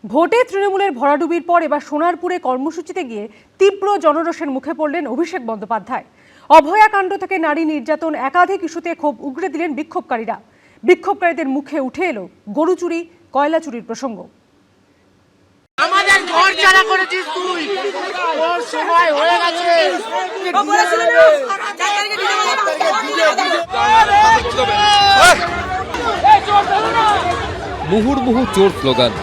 ভোটে তৃণমূলের ভরাডুবির পর এবার সোনারপুরে কর্মসূচিতে গিয়ে তীব্র জনরোষের মুখে পড়লেন অভিষেক বন্দ্যোপাধ্যায়। অভয়াকাণ্ড থেকে নারী নির্যাতন একাধিক ইস্যুতে ক্ষোভ উগরে দিলেন বিক্ষোভকারীরা। বিক্ষোভকারীদের মুখে উঠে এলো গরু চুরি, কয়লা চুরির প্রসঙ্গ। আমাদের ঘর ছাড়া করেছিস তুই, তোর সময় হয়ে গেছে। মুহুর্মুহু চোর স্লোগান,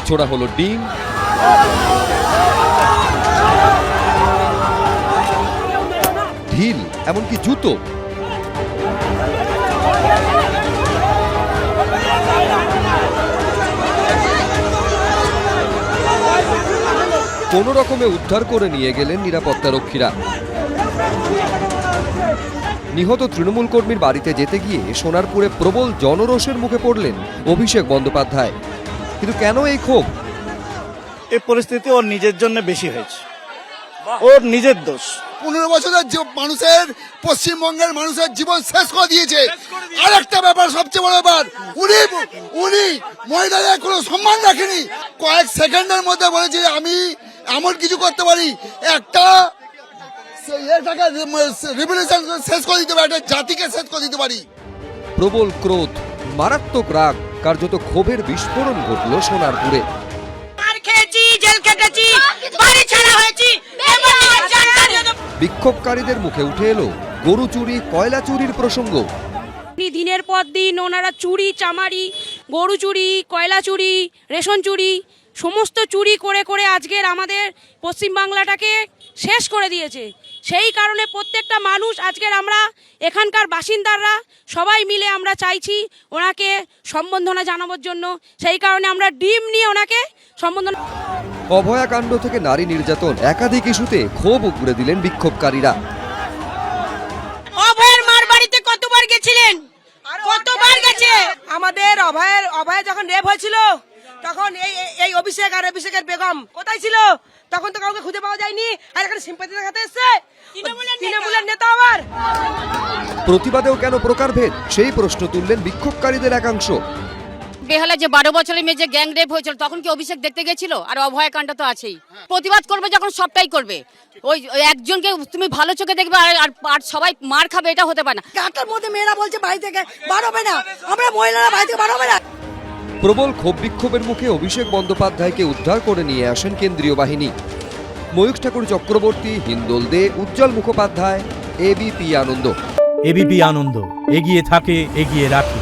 ছোড়া হলো ডিম, ঢিল, এমনকি জুতো। কোনো রকমে উদ্ধার করে নিয়ে গেলেন নিরাপত্তারক্ষীরা। নিহত তৃণমূল কর্মীর বাড়িতে যেতে গিয়ে সোনারপুরে প্রবল জনরোষের মুখে পড়লেন অভিষেক বন্দ্যোপাধ্যায়। কিন্তু কেন এই ক্ষোভ? এই পরিস্থিতি ওর নিজের জন্য বেশি হয়েছে, ওর নিজের দোষ। 15 বছরের মানুষের, পশ্চিমবঙ্গের মানুষের জীবন শেষ করে দিয়েছে। আর একটা ব্যাপার, সবচেয়ে বড় ব্যাপার, উনি মহিলাদের কোনো সম্মান রাখেনি। কয়েক সেকেন্ডের মধ্যে বলেছে আমি এমন কিছু করতে পারি, একটা রিভলিউশন শেষ করে দিতে পারি, একটা জাতিকে শেষ করে দিতে পারি। প্রবল ক্রোধ, মারাত্মক রাগ, কার্যত ক্ষোভের বিস্ফোরণ ঘটল সোনারপুরে। বিক্ষোভকারীদের মুখে উঠে এলো গরু চুরি, কয়লা চুরির প্রসঙ্গ। দিনের পর দিন ওনারা চুরি, চামারি, গরু চুরি, কয়লা চুরি, রেশন চুরি, সমস্ত চুরি করে করে আজকের আমাদের পশ্চিমবাংলাটাকে শেষ করে দিয়েছে। সেই কারণে প্রত্যেকটা মানুষ, আজকের আমরা এখানকার বাসিন্দারা সবাই মিলে আমরা চাইছি ওনাকে সম্বর্ধনা জানানোর জন্য। সেই কারণে আমরা ডিম নিয়ে ওনাকে সম্বর্ধনা। অভয়াকাণ্ড থেকে নারী নির্যাতন একাধিক ইস্যুতে ক্ষোভ উগরে দিলেন বিক্ষোভকারীরা। অভয়ের মার বাড়িতে কতবার গেছিলেন? কতবার গেছে? আমাদের অভয় যখন রেপ হয়েছিল তখন এই অভিষেক আর অভিষেকের বেগম কোথায় ছিল? তখন তো কাউকে খুঁজে পাওয়া যায়নি। আর এখানে সিম্পাথি দেখাতে এসছে তৃণমূলের নেতা। আবার প্রতিবাদেও কেন প্রকারভেদ, সেই প্রশ্ন তুললেন বিক্ষোভকারীদের একাংশ। বেহালা যে 12 বছরের মেয়ে যে গ্যাং রেপ হয়েছিল, তখন কি অভিষেক দেখতে গেছিল? আর অভয়াকাণ্ড তো আছেই। প্রতিবাদ করবে যখন সবটাই করবে। ওই একজনকে তুমি ভালো চোখে দেখবে আর সবাই মার খাবে, এটা হতে পারে না। গাটার মধ্যে মেয়েরা বলছে বাড়ি থেকে বার হবে না, আমরা মহিলারা বাড়ি থেকে বার হবে না। প্রবল ক্ষোভ বিক্ষোভের মুখে অভিষেক বন্দ্যোপাধ্যায়কে উদ্ধার করে নিয়ে আসেন কেন্দ্রীয় বাহিনী। ময়ূখ ঠাকুর চক্রবর্তী, হিন্দোল দে, উজ্জ্বল মুখোপাধ্যায়, এবিপি আনন্দ। এবিপি আনন্দ, এগিয়ে থাকে, এগিয়ে রাখে।